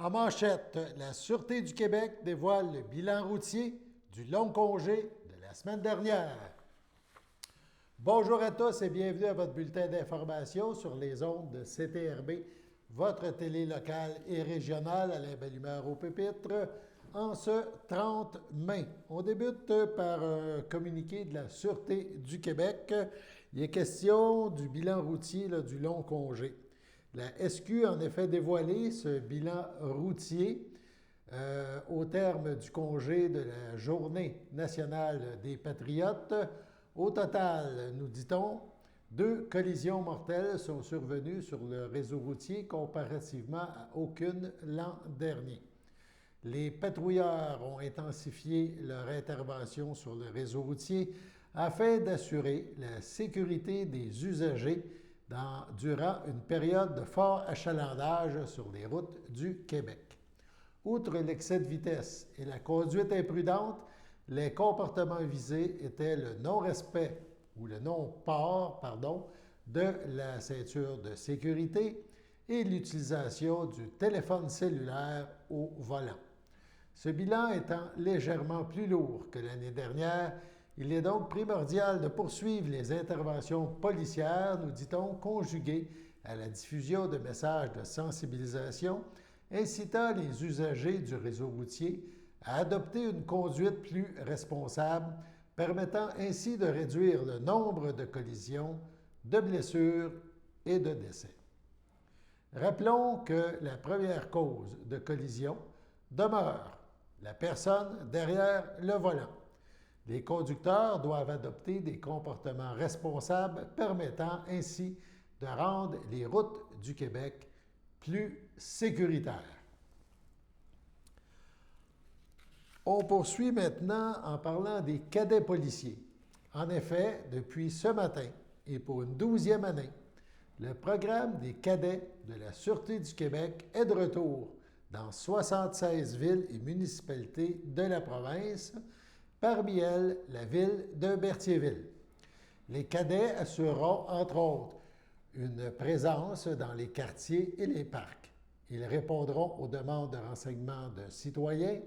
En manchette, la Sûreté du Québec dévoile le bilan routier du long congé de la semaine dernière. Bonjour à tous et bienvenue à votre bulletin d'information sur les ondes de CTRB, votre télé locale et régionale à la belle humeur au pupitre, en ce 30 mai. On débute par un communiqué de la Sûreté du Québec. Il est question du bilan routier du long congé. La SQ a en effet dévoilé ce bilan routier au terme du congé de la Journée nationale des Patriotes. Au total, nous dit-on, 2 collisions mortelles sont survenues sur le réseau routier comparativement à aucune l'an dernier. Les patrouilleurs ont intensifié leur intervention sur le réseau routier afin d'assurer la sécurité des usagers durant une période de fort achalandage sur les routes du Québec. Outre l'excès de vitesse et la conduite imprudente, les comportements visés étaient le non-respect ou le non-port, de la ceinture de sécurité et l'utilisation du téléphone cellulaire au volant. Ce bilan étant légèrement plus lourd que l'année dernière, il est donc primordial de poursuivre les interventions policières, nous dit-on, conjuguées à la diffusion de messages de sensibilisation, incitant les usagers du réseau routier à adopter une conduite plus responsable, permettant ainsi de réduire le nombre de collisions, de blessures et de décès. Rappelons que la première cause de collision demeure la personne derrière le volant. Les conducteurs doivent adopter des comportements responsables permettant ainsi de rendre les routes du Québec plus sécuritaires. On poursuit maintenant en parlant des cadets policiers. En effet, depuis ce matin et pour une 12e année, le programme des cadets de la Sûreté du Québec est de retour dans 76 villes et municipalités de la province, parmi elles la ville de Berthierville. Les cadets assureront, entre autres, une présence dans les quartiers et les parcs. Ils répondront aux demandes de renseignement de citoyens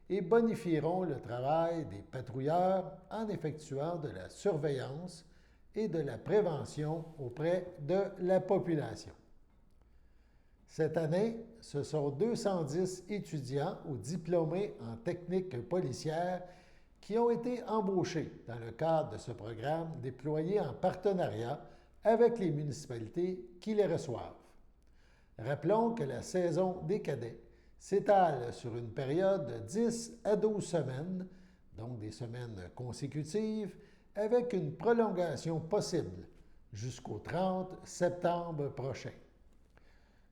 et bonifieront le travail des patrouilleurs en effectuant de la surveillance et de la prévention auprès de la population. Cette année, ce sont 210 étudiants ou diplômés en technique policière qui ont été embauchés dans le cadre de ce programme déployé en partenariat avec les municipalités qui les reçoivent. Rappelons que la saison des cadets s'étale sur une période de 10 à 12 semaines, donc des semaines consécutives, avec une prolongation possible jusqu'au 30 septembre prochain.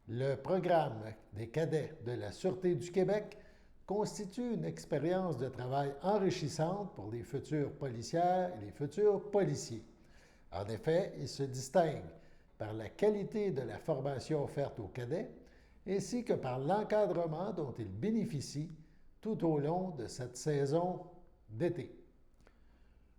Le programme des cadets de la Sûreté du Québec constitue une expérience de travail enrichissante pour les futures policières et les futurs policiers. En effet, il se distingue par la qualité de la formation offerte aux cadets ainsi que par l'encadrement dont ils bénéficient tout au long de cette saison d'été.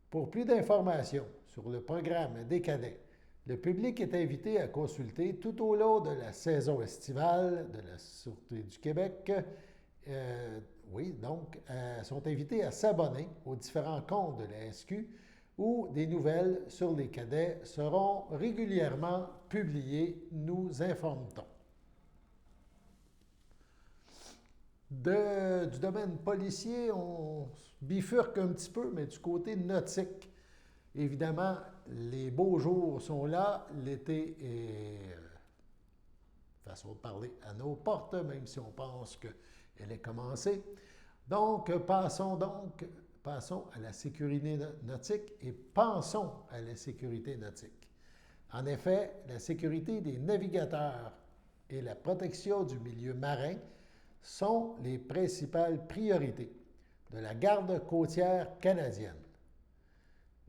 Pour plus d'informations sur le programme des cadets, le public est invité à consulter tout au long de la saison estivale de la Sûreté du Québec. Sont invités à s'abonner aux différents comptes de la SQ où des nouvelles sur les cadets seront régulièrement publiées, nous informe-t-on. Du domaine policier, on bifurque un petit peu, mais du côté nautique. Évidemment, les beaux jours sont là, l'été est, façon de parler, à nos portes, même si on pense qu'elle est commencée. Donc, passons à la sécurité nautique et pensons à la sécurité nautique. En effet, la sécurité des navigateurs et la protection du milieu marin sont les principales priorités de la garde côtière canadienne.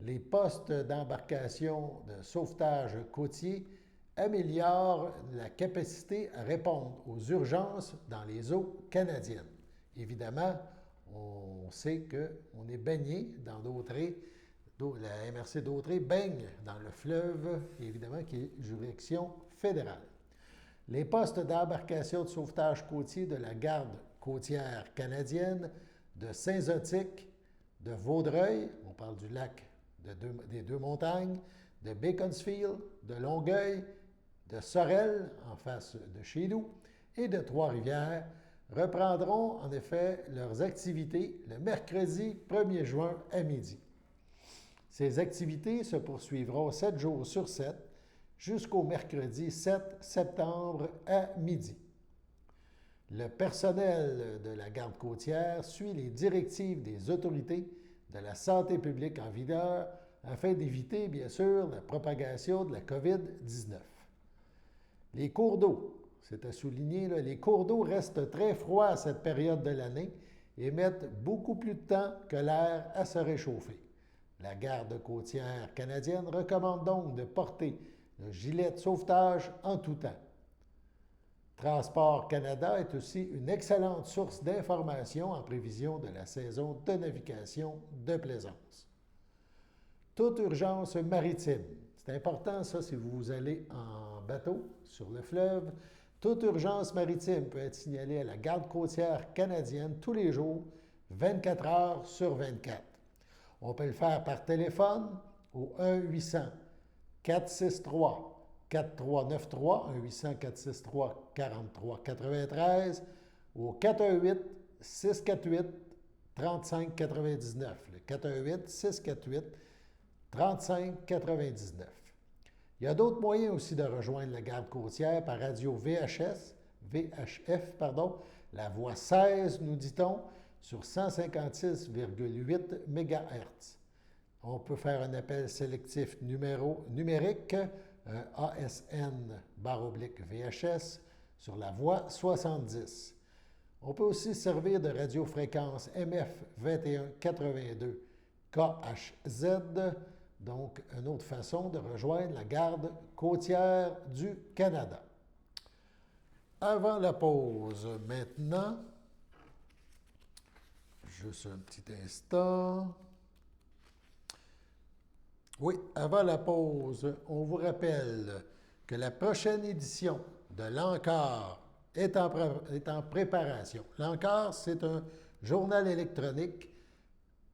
Les postes d'embarcation de sauvetage côtier améliorent la capacité à répondre aux urgences dans les eaux canadiennes. Évidemment, on sait qu'on est baigné dans Dautrey. La MRC Dautrey baigne dans le fleuve, évidemment, qui est juridiction fédérale. Les postes d'embarcation de sauvetage côtier de la garde côtière canadienne de Saint-Zotique, de Vaudreuil, on parle du lac des Deux-Montagnes, de Beaconsfield, de Longueuil, de Sorel, en face de chez nous, et de Trois-Rivières, reprendront en effet leurs activités le mercredi 1er juin à midi. Ces activités se poursuivront 7 jours sur 7 jusqu'au mercredi 7 septembre à midi. Le personnel de la garde côtière suit les directives des autorités de la santé publique en vigueur afin d'éviter, bien sûr, la propagation de la COVID-19. Les cours d'eau, c'est à souligner, là, les cours d'eau restent très froids à cette période de l'année et mettent beaucoup plus de temps que l'air à se réchauffer. La garde côtière canadienne recommande donc de porter le gilet de sauvetage en tout temps. Transport Canada est aussi une excellente source d'informations en prévision de la saison de navigation de plaisance. Toute urgence maritime. C'est important, ça, si vous allez en bateau sur le fleuve. Toute urgence maritime peut être signalée à la garde côtière canadienne tous les jours, 24 heures sur 24. On peut le faire par téléphone au 1-800-463-4393, 1-800-463-4393 ou au 418-648-3599. Le 418-648-3599. Il y a d'autres moyens aussi de rejoindre la garde côtière par radio VHF, la voie 16, nous dit-on, sur 156,8 MHz. On peut faire un appel sélectif numérique, ASN/VHS, sur la voie 70. On peut aussi servir de radiofréquence MF 2182 KHZ, donc une autre façon de rejoindre la garde côtière du Canada. Avant la pause, maintenant, juste un petit instant. Oui, avant la pause, on vous rappelle que la prochaine édition de l'Encore est en préparation. L'Encore, c'est un journal électronique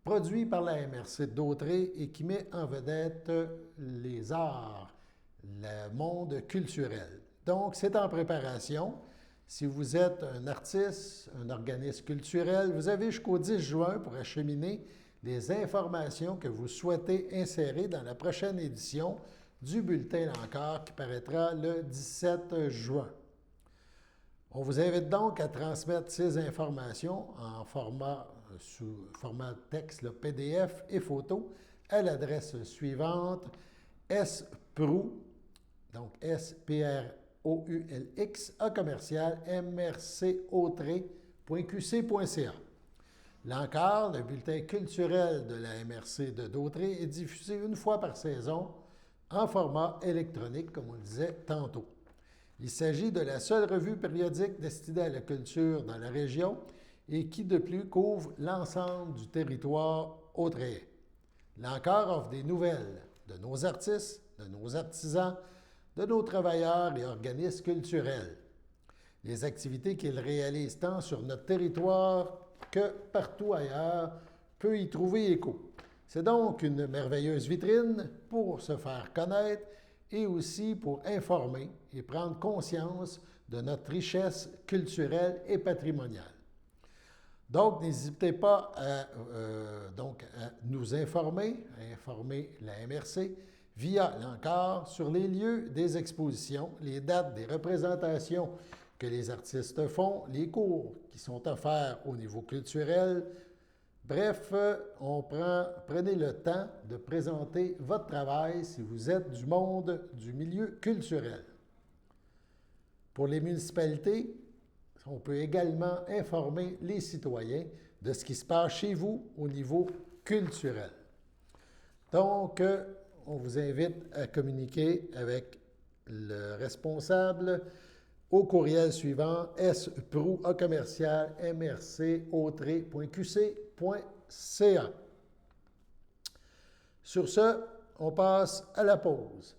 produit par la MRC de Dautrey et qui met en vedette les arts, le monde culturel. Donc, c'est en préparation. Si vous êtes un artiste, un organisme culturel, vous avez jusqu'au 10 juin pour acheminer les informations que vous souhaitez insérer dans la prochaine édition du bulletin L'Encore qui paraîtra le 17 juin. On vous invite donc à transmettre ces informations en sous format texte, le PDF et photo, à l'adresse suivante sprou, donc SPROULX, mrcautrey.qc.ca. L'Encore, le bulletin culturel de la MRC de Dautrey, est diffusé une fois par saison en format électronique, comme on le disait tantôt. Il s'agit de la seule revue périodique destinée à la culture dans la région et qui, de plus, couvre l'ensemble du territoire autrayais. L'Encore offre des nouvelles de nos artistes, de nos artisans, de nos travailleurs et organismes culturels. Les activités qu'ils réalisent tant sur notre territoire que partout ailleurs peut y trouver écho. C'est donc une merveilleuse vitrine pour se faire connaître et aussi pour informer et prendre conscience de notre richesse culturelle et patrimoniale. Donc, n'hésitez pas à nous informer, à informer la MRC via l'Encore sur les lieux des expositions, les dates des représentations que les artistes font, les cours qui sont offerts au niveau culturel. Bref, prenez le temps de présenter votre travail si vous êtes du monde du milieu culturel. Pour les municipalités, on peut également informer les citoyens de ce qui se passe chez vous au niveau culturel. Donc, on vous invite à communiquer avec le responsable au courriel suivant sprou@mrcautrey.qc.ca. Sur ce, on passe à la pause.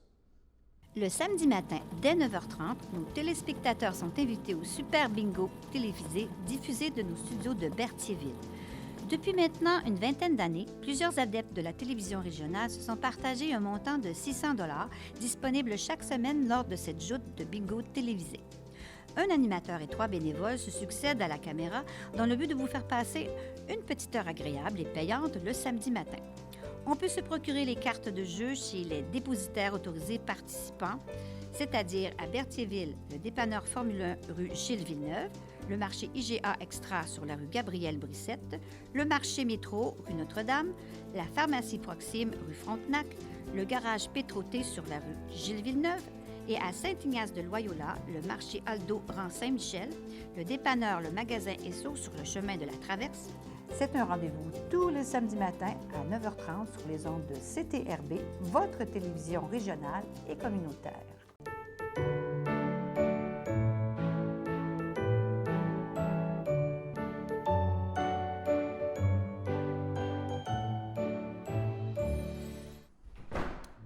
Le samedi matin, dès 9h30, nos téléspectateurs sont invités au Super Bingo télévisé diffusé de nos studios de Berthierville. Depuis maintenant une vingtaine d'années, plusieurs adeptes de la télévision régionale se sont partagés un montant de 600 $ disponible chaque semaine lors de cette joute de bingo télévisé. Un animateur et 3 bénévoles se succèdent à la caméra dans le but de vous faire passer une petite heure agréable et payante le samedi matin. On peut se procurer les cartes de jeu chez les dépositaires autorisés participants, c'est-à-dire à Berthierville, le dépanneur Formule 1 rue Gilles Villeneuve, le marché IGA Extra sur la rue Gabrielle Brissette, le marché Métro rue Notre-Dame, la pharmacie Proxime rue Frontenac, le garage Pétroté sur la rue Gilles Villeneuve et à Saint-Ignace-de-Loyola, le marché Aldo rang Saint-Michel, le dépanneur Le Magasin Esso sur le chemin de la Traverse. C'est un rendez-vous tous les samedis matins à 9h30 sur les ondes de CTRB, votre télévision régionale et communautaire.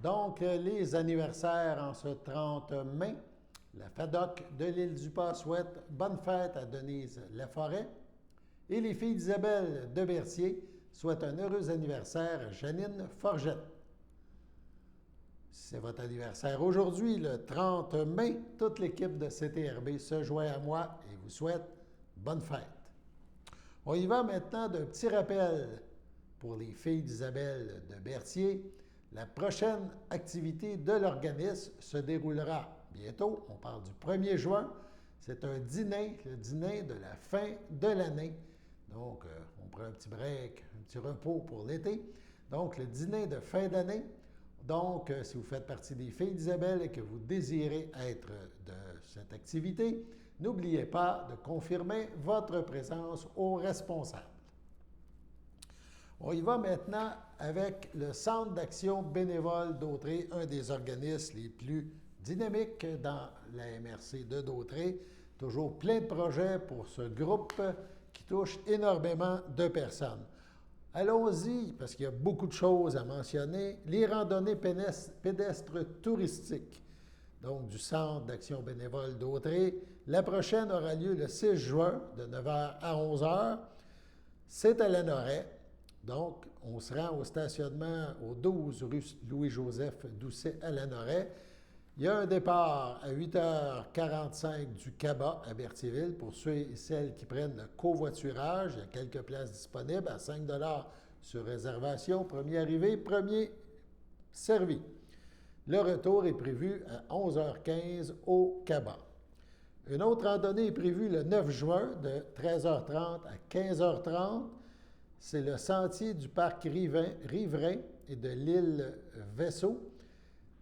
Donc, les anniversaires en ce 30 mai. La FADOC de l'île du Pas souhaite bonne fête à Denise Laforêt. Et les filles d'Isabelle de Berthier souhaitent un heureux anniversaire à Janine Forgette. C'est votre anniversaire aujourd'hui, le 30 mai. Toute l'équipe de CTRB se joint à moi et vous souhaite bonne fête. On y va maintenant d'un petit rappel pour les filles d'Isabelle de Berthier. La prochaine activité de l'organisme se déroulera bientôt. On parle du 1er juin. C'est un dîner, le dîner de la fin de l'année. Donc, on prend un petit break, un petit repos pour l'été. Donc, le dîner de fin d'année. Donc, si vous faites partie des filles d'Isabelle et que vous désirez être de cette activité, n'oubliez pas de confirmer votre présence aux responsables. On y va maintenant avec le Centre d'action bénévole d'Autrey, un des organismes les plus dynamiques dans la MRC de Dautrey. Toujours plein de projets pour ce groupe qui touche énormément de personnes. Allons-y, parce qu'il y a beaucoup de choses à mentionner. Les randonnées pédestres touristiques, donc du Centre d'action bénévole d'Autrey. La prochaine aura lieu le 6 juin, de 9h à 11h. C'est à Lanoraie. Donc, on se rend au stationnement au 12 rue Louis-Joseph Doucet à Lanoraie. Il y a un départ à 8h45 du CABA à Berthierville pour ceux et celles qui prennent le covoiturage. Il y a quelques places disponibles à 5 $ sur réservation. Premier arrivé, premier servi. Le retour est prévu à 11h15 au CABA. Une autre randonnée est prévue le 9 juin de 13h30 à 15h30. C'est le sentier du parc riverain et de l'île Vaisseau.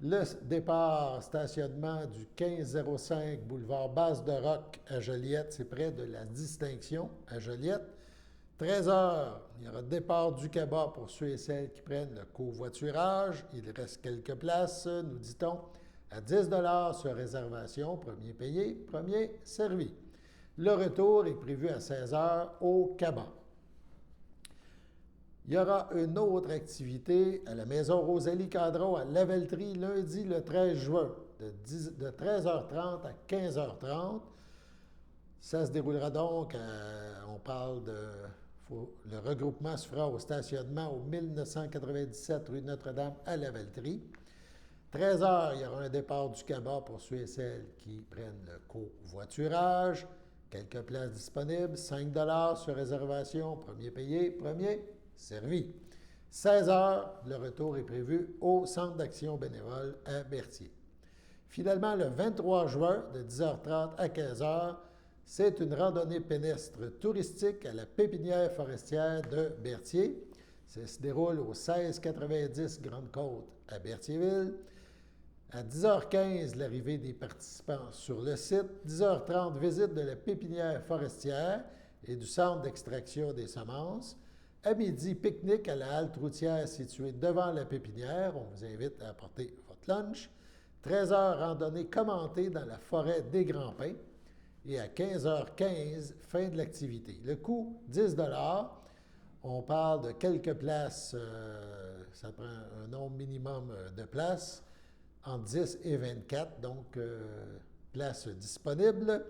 Le départ stationnement du 1505 boulevard Basse-de-Roc à Joliette, c'est près de la Distinction à Joliette. 13h, il y aura départ du CABA pour ceux et celles qui prennent le covoiturage. Il reste quelques places, nous dit-on, à 10 $ sur réservation, premier payé, premier servi. Le retour est prévu à 16h au CABA. Il y aura une autre activité à la Maison Rosalie Cadron à Lavellerie, lundi le 13 juin, de 13h30 à 15h30. Ça se déroulera donc, on parle de... le regroupement se fera au stationnement au 1997 rue Notre-Dame à Lavellerie. 13h, il y aura un départ du CABA pour ceux et celles qui prennent le covoiturage. Quelques places disponibles, 5 $ sur réservation, premier payé, premier servi. 16h, le retour est prévu au Centre d'action bénévole à Berthier. Finalement, le 23 juin, de 10h30 à 15h, c'est une randonnée pédestre touristique à la pépinière forestière de Berthier. Ça se déroule au 1690 Grande-Côte à Berthierville. À 10h15, l'arrivée des participants sur le site. 10h30, visite de la pépinière forestière et du centre d'extraction des semences. À midi, pique-nique à la halte routière située devant la pépinière. On vous invite à apporter votre lunch. 13h, randonnée commentée dans la forêt des Grands Pins. Et à 15h15, fin de l'activité. Le coût, 10 $. On parle de quelques places, ça prend un nombre minimum de places. entre 10 et 24, donc place disponible.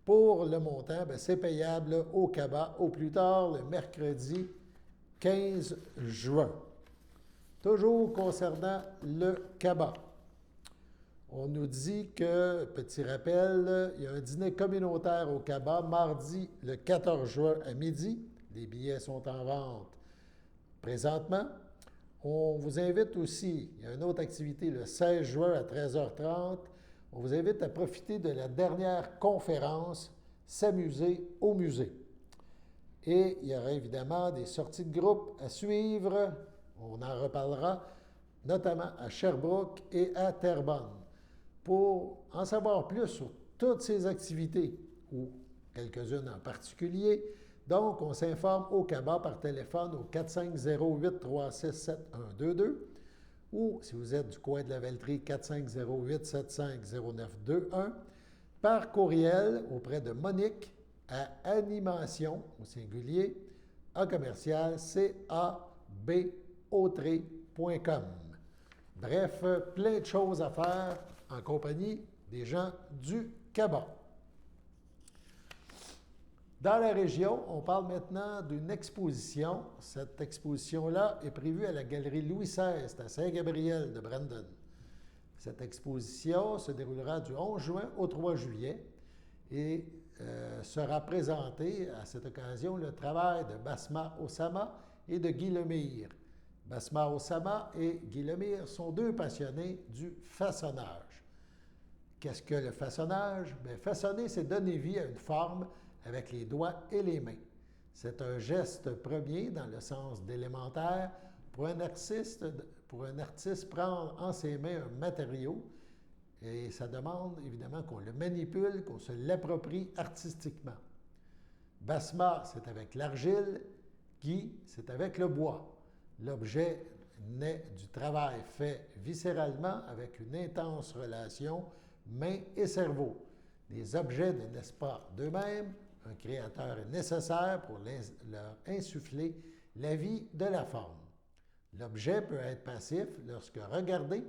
Pour le montant, c'est payable au CABA au plus tard le mercredi 15 juin. Toujours concernant le CABA. On nous dit que, petit rappel, il y a un dîner communautaire au CABA mardi le 14 juin à midi. Les billets sont en vente présentement. On vous invite aussi, il y a une autre activité le 16 juin à 13h30. On vous invite à profiter de la dernière conférence « S'amuser au musée ». Et il y aura évidemment des sorties de groupe à suivre. On en reparlera, notamment à Sherbrooke et à Terrebonne. Pour en savoir plus sur toutes ces activités, ou quelques-unes en particulier, donc on s'informe au CABA par téléphone au 450-836-7122 ou, si vous êtes du coin de la Velleterie, 450-875-0921, par courriel auprès de Monique à animation, au singulier, à commercial cabautré.com. Bref, plein de choses à faire en compagnie des gens du CABA. Dans la région, on parle maintenant d'une exposition. Cette exposition-là est prévue à la Galerie Louis XVI à Saint-Gabriel de Brandon. Cette exposition se déroulera du 11 juin au 3 juillet et sera présenté à cette occasion le travail de Basma Osama et de Guy Lemire. Basma Osama et Guy Lemire sont deux passionnés du façonnage. Qu'est-ce que le façonnage? Bien, façonner, c'est donner vie à une forme avec les doigts et les mains. C'est un geste premier dans le sens d'élémentaire pour un artiste prendre en ses mains un matériau et ça demande évidemment qu'on le manipule, qu'on se l'approprie artistiquement. Basma, c'est avec l'argile. Guy, c'est avec le bois. L'objet naît du travail fait viscéralement avec une intense relation main et cerveau. Les objets ne naissent pas d'eux-mêmes. Un créateur est nécessaire pour leur insuffler la vie de la forme. L'objet peut être passif lorsque regardé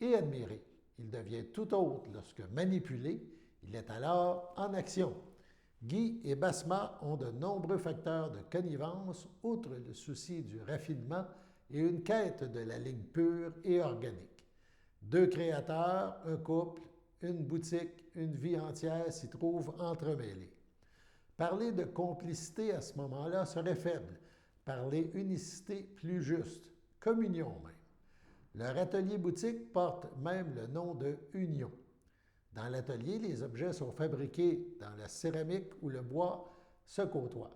et admiré. Il devient tout autre lorsque manipulé. Il est alors en action. Guy et Basma ont de nombreux facteurs de connivence, outre le souci du raffinement et une quête de la ligne pure et organique. Deux créateurs, un couple, une boutique, une vie entière s'y trouvent entremêlés. Parler de complicité à ce moment-là serait faible. Parler unicité plus juste, communion même. Leur atelier boutique porte même le nom de Union. Dans l'atelier, les objets sont fabriqués dans la céramique où le bois se côtoie,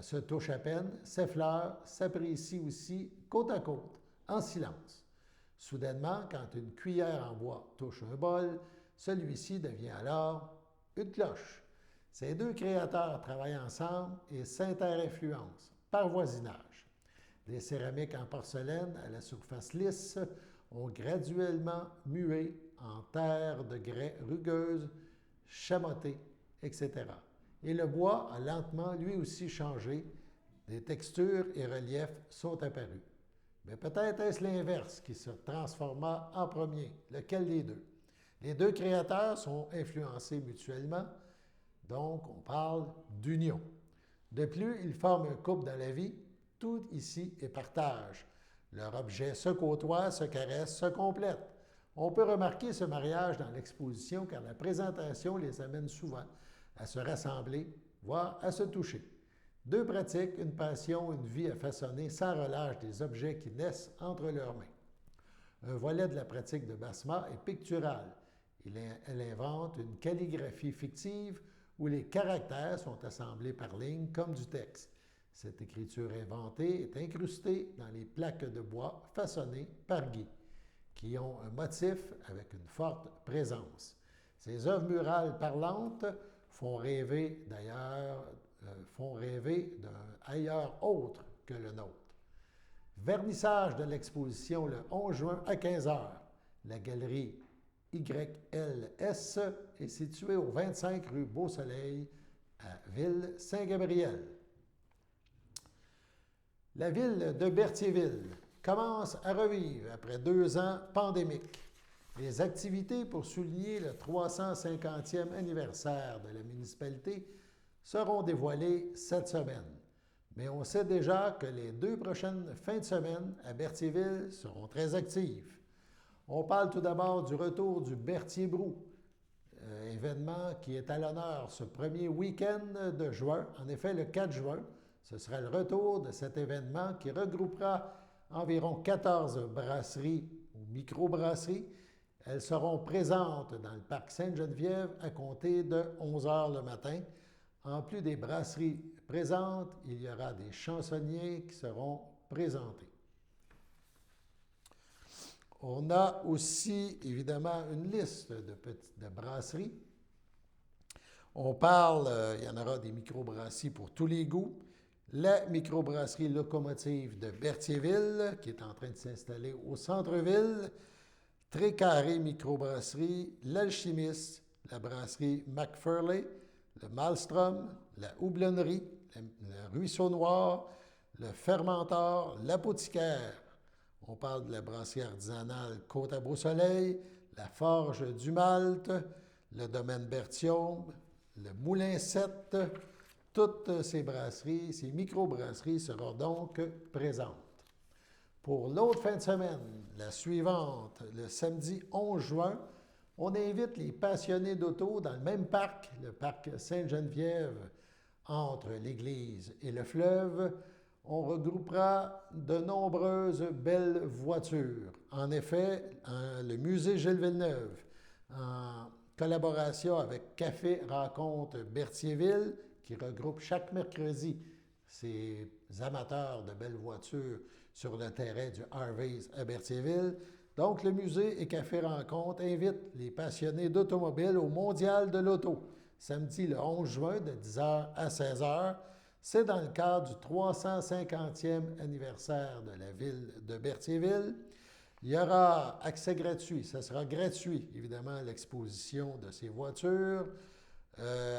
se touche à peine, s'effleure, s'apprécie aussi côte à côte, en silence. Soudainement, quand une cuillère en bois touche un bol, celui-ci devient alors une cloche. Ces deux créateurs travaillent ensemble et s'inter-influencent par voisinage. Des céramiques en porcelaine à la surface lisse ont graduellement mué en terre de grès rugueuse, chamotée, etc. Et le bois a lentement lui aussi changé. Des textures et reliefs sont apparus. Mais peut-être est-ce l'inverse qui se transforma en premier. Lequel des deux? Les deux créateurs sont influencés mutuellement, donc on parle d'union. De plus, ils forment un couple dans la vie. Tout ici est partage. Leurs objets se côtoient, se caressent, se complètent. On peut remarquer ce mariage dans l'exposition car la présentation les amène souvent à se rassembler, voire à se toucher. Deux pratiques, une passion, une vie à façonner sans relâche des objets qui naissent entre leurs mains. Un volet de la pratique de Basma est pictural. Elle invente une calligraphie fictive où les caractères sont assemblés par lignes comme du texte. Cette écriture inventée est incrustée dans les plaques de bois façonnées par Guy, qui ont un motif avec une forte présence. Ces œuvres murales parlantes font rêver d'un ailleurs autre que le nôtre. Vernissage de l'exposition le 11 juin à 15h. La galerie YLS est située au 25 rue Beau-Soleil à Ville-Saint-Gabriel. La ville de Berthierville commence à revivre après 2 ans pandémiques. Les activités pour souligner le 350e anniversaire de la municipalité seront dévoilées cette semaine. Mais on sait déjà que les 2 prochaines fins de semaine à Berthierville seront très actives. On parle tout d'abord du retour du Berthier Brou, événement qui est à l'honneur ce premier week-end de juin. En effet, le 4 juin, ce sera le retour de cet événement qui regroupera environ 14 brasseries ou microbrasseries. Elles seront présentes dans le parc Sainte-Geneviève à compter de 11 h le matin. En plus des brasseries présentes, il y aura des chansonniers qui seront présentés. On a aussi, évidemment, une liste de brasseries. On parle, il y en aura des microbrasseries pour tous les goûts. La microbrasserie Locomotive de Berthierville, qui est en train de s'installer au centre-ville. Trécarré microbrasserie, l'Alchimiste, la brasserie McFarley, le Malmstrom, la Houblonnerie, le Ruisseau Noir, le Fermentor, l'Apothicaire. On parle de la brasserie artisanale Côte-à-Beau-Soleil, la Forge du Malte, le Domaine Berthiaume, le Moulin 7. Toutes ces brasseries, ces microbrasseries seront donc présentes. Pour l'autre fin de semaine, la suivante, le samedi 11 juin, on invite les passionnés d'auto dans le même parc, le parc Sainte-Geneviève, entre l'église et le fleuve. On regroupera de nombreuses belles voitures. En effet, le musée Gilles Villeneuve, en collaboration avec Café Rencontre Berthierville, qui regroupe chaque mercredi ces amateurs de belles voitures sur le terrain du Harvey's à Berthierville. Donc, le musée et Café Rencontre invitent les passionnés d'automobile au Mondial de l'Auto, samedi le 11 juin de 10h à 16h. C'est dans le cadre du 350e anniversaire de la ville de Berthierville. Il y aura accès gratuit. Ça sera gratuit, évidemment, l'exposition de ces voitures.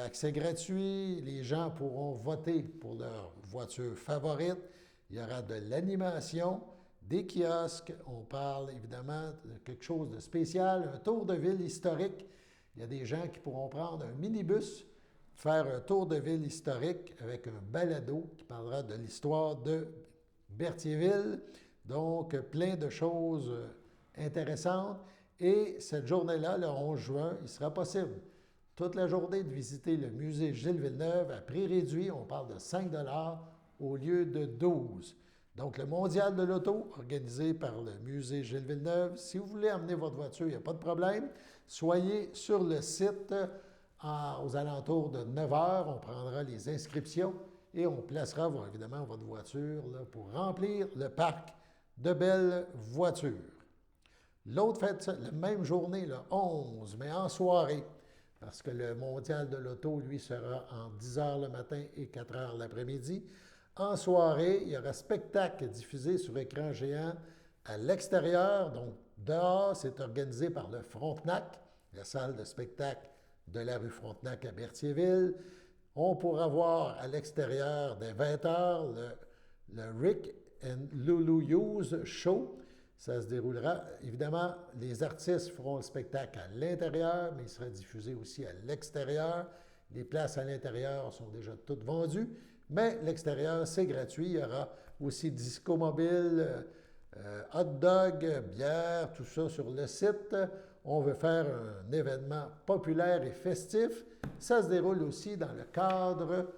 Accès gratuit, les gens pourront voter pour leur voiture favorite. Il y aura de l'animation, des kiosques. On parle évidemment de quelque chose de spécial, un tour de ville historique. Il y a des gens qui pourront prendre un minibus, faire un tour de ville historique avec un balado qui parlera de l'histoire de Berthierville. Donc, plein de choses intéressantes. Et cette journée-là, le 11 juin, il sera possible toute la journée de visiter le musée Gilles Villeneuve à prix réduit. On parle de 5 au lieu de 12. Donc, le Mondial de l'Auto, organisé par le musée Gilles Villeneuve. Si vous voulez emmener votre voiture, il n'y a pas de problème. Soyez sur le site aux alentours de 9 h. On prendra les inscriptions et on placera évidemment votre voiture là, pour remplir le parc de belles voitures. L'autre fête, la même journée, le 11, mais en soirée, parce que le Mondial de l'Auto, lui, sera en 10 h le matin et 4 h l'après-midi. En soirée, il y aura spectacle diffusé sur écran géant à l'extérieur. Donc, dehors, c'est organisé par le Frontenac, la salle de spectacle de la rue Frontenac à Berthierville. On pourra voir à l'extérieur dès 20 h le Rick and Lulu Hughes Show. Ça se déroulera. Évidemment, les artistes feront le spectacle à l'intérieur, mais il sera diffusé aussi à l'extérieur. Les places à l'intérieur sont déjà toutes vendues, mais l'extérieur, c'est gratuit. Il y aura aussi disco mobile, hot dog, bière, tout ça sur le site. On veut faire un événement populaire et festif. Ça se déroule aussi dans le cadre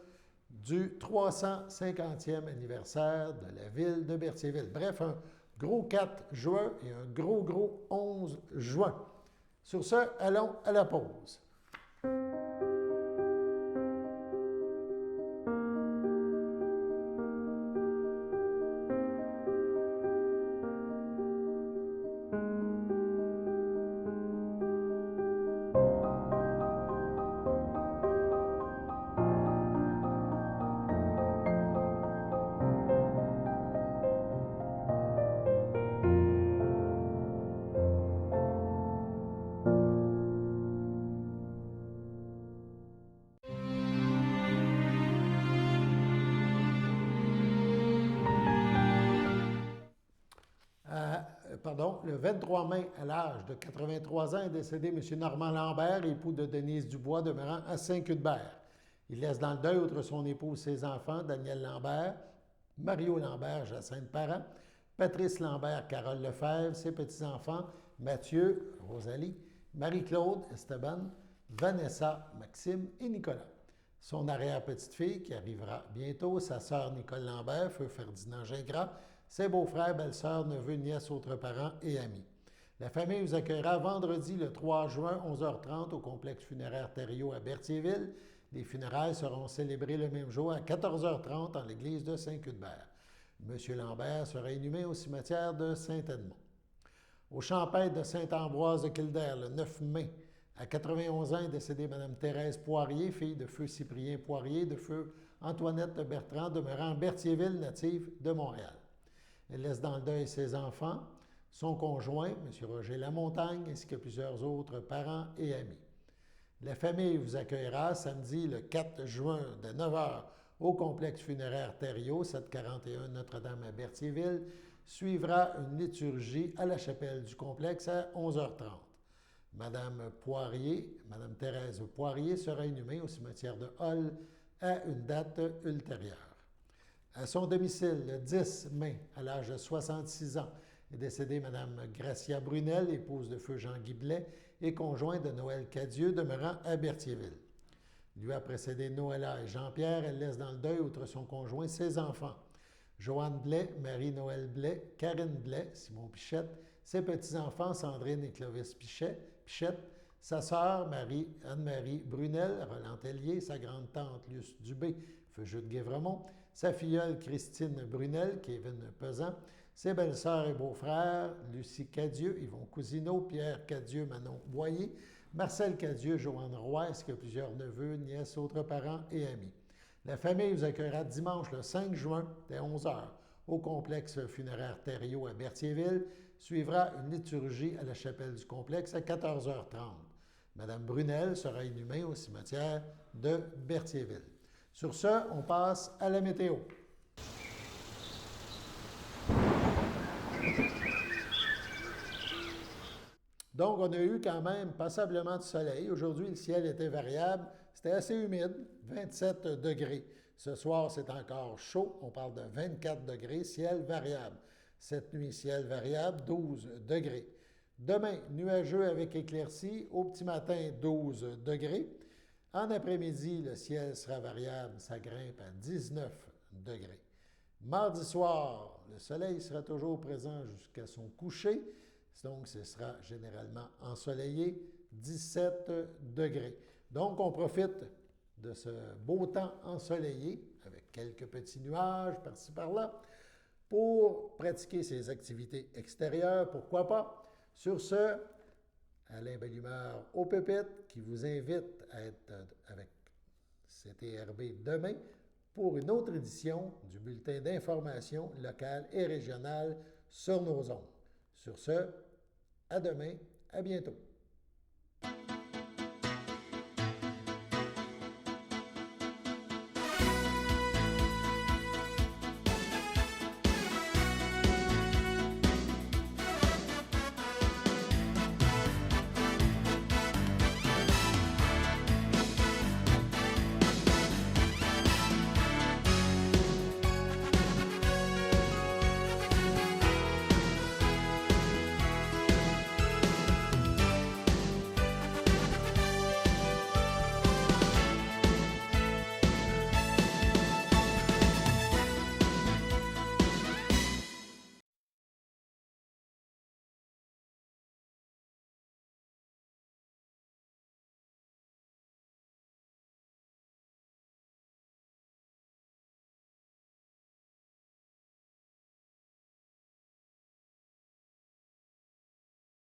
du 350e anniversaire de la ville de Berthierville. Bref, un gros 4 juin et un gros 11 juin. Sur ce, allons à la pause. Le 23 mai, à l'âge de 83 ans, est décédé M. Normand Lambert, époux de Denise Dubois, demeurant à Saint-Cuthbert. Il laisse dans le deuil, outre son épouse, ses enfants, Daniel Lambert, Mario Lambert, Jacinthe Parent, Patrice Lambert, Carole Lefebvre, ses petits-enfants, Mathieu, Rosalie, Marie-Claude, Esteban, Vanessa, Maxime et Nicolas. Son arrière-petite-fille, qui arrivera bientôt, sa sœur Nicole Lambert, feu Ferdinand Gingras, ses beaux-frères, belles-sœurs, neveux, nièces, autres parents et amis. La famille vous accueillera vendredi le 3 juin, 11h30, au complexe funéraire Thériault à Berthierville. Les funérailles seront célébrées le même jour à 14h30 en l'église de Saint-Cuthbert. M. Lambert sera inhumé au cimetière de Saint-Edmond. Au champêtre de Saint-Ambroise de Kildare, le 9 mai, à 91 ans, est décédée Mme Thérèse Poirier, fille de feu Cyprien Poirier, de feu Antoinette Bertrand, demeurant Berthierville, native de Montréal. Elle laisse dans le deuil ses enfants, son conjoint, M. Roger Lamontagne, ainsi que plusieurs autres parents et amis. La famille vous accueillera samedi le 4 juin de 9h au complexe funéraire Thériault, 741 Notre-Dame à Berthierville. Suivra une liturgie à la chapelle du complexe à 11h30. Madame Poirier, Madame Thérèse Poirier sera inhumée au cimetière de Hall à une date ultérieure. À son domicile, le 10 mai, à l'âge de 66 ans, est décédée Mme Gracia Brunel, épouse de feu Jean-Guy Blais et conjointe de Noël Cadieux, demeurant à Berthierville. Lui a précédé Noëlla et Jean-Pierre. Elle laisse dans le deuil, outre son conjoint, ses enfants. Joanne Blais, Marie-Noël Blais, Karine Blais, Simon Pichette, ses petits-enfants Sandrine et Clovis Pichette, sa sœur Anne-Marie Brunel, Roland Tellier, sa grande-tante Luce Dubé, feu Jude Guévremont, sa filleule Christine Brunel, Kevin Pesant, ses belles-sœurs et beaux-frères, Lucie Cadieux, Yvon Cousineau, Pierre Cadieux, Manon Boyer, Marcel Cadieux, Joanne Roy, ainsi que plusieurs neveux, nièces, autres parents et amis. La famille vous accueillera dimanche le 5 juin dès 11h au complexe funéraire Thériault à Berthierville. Suivra une liturgie à la chapelle du complexe à 14h30. Madame Brunel sera inhumée au cimetière de Berthierville. Sur ce, on passe à la météo. Donc, on a eu quand même passablement de soleil. Aujourd'hui, le ciel était variable. C'était assez humide, 27 degrés. Ce soir, c'est encore chaud. On parle de 24 degrés, ciel variable. Cette nuit, ciel variable, 12 degrés. Demain, nuageux avec éclaircies. Au petit matin, 12 degrés. En après-midi, le ciel sera variable. Ça grimpe à 19 degrés. Mardi soir, le soleil sera toujours présent jusqu'à son coucher. Donc, ce sera généralement ensoleillé, 17 degrés. Donc, on profite de ce beau temps ensoleillé, avec quelques petits nuages par-ci par-là, pour pratiquer ses activités extérieures, pourquoi pas. Sur ce, Alain Bellumeur au pupitre, qui vous invite à être avec CTRB demain pour une autre édition du bulletin d'information locale et régionale sur nos ondes. Sur ce, à demain, à bientôt.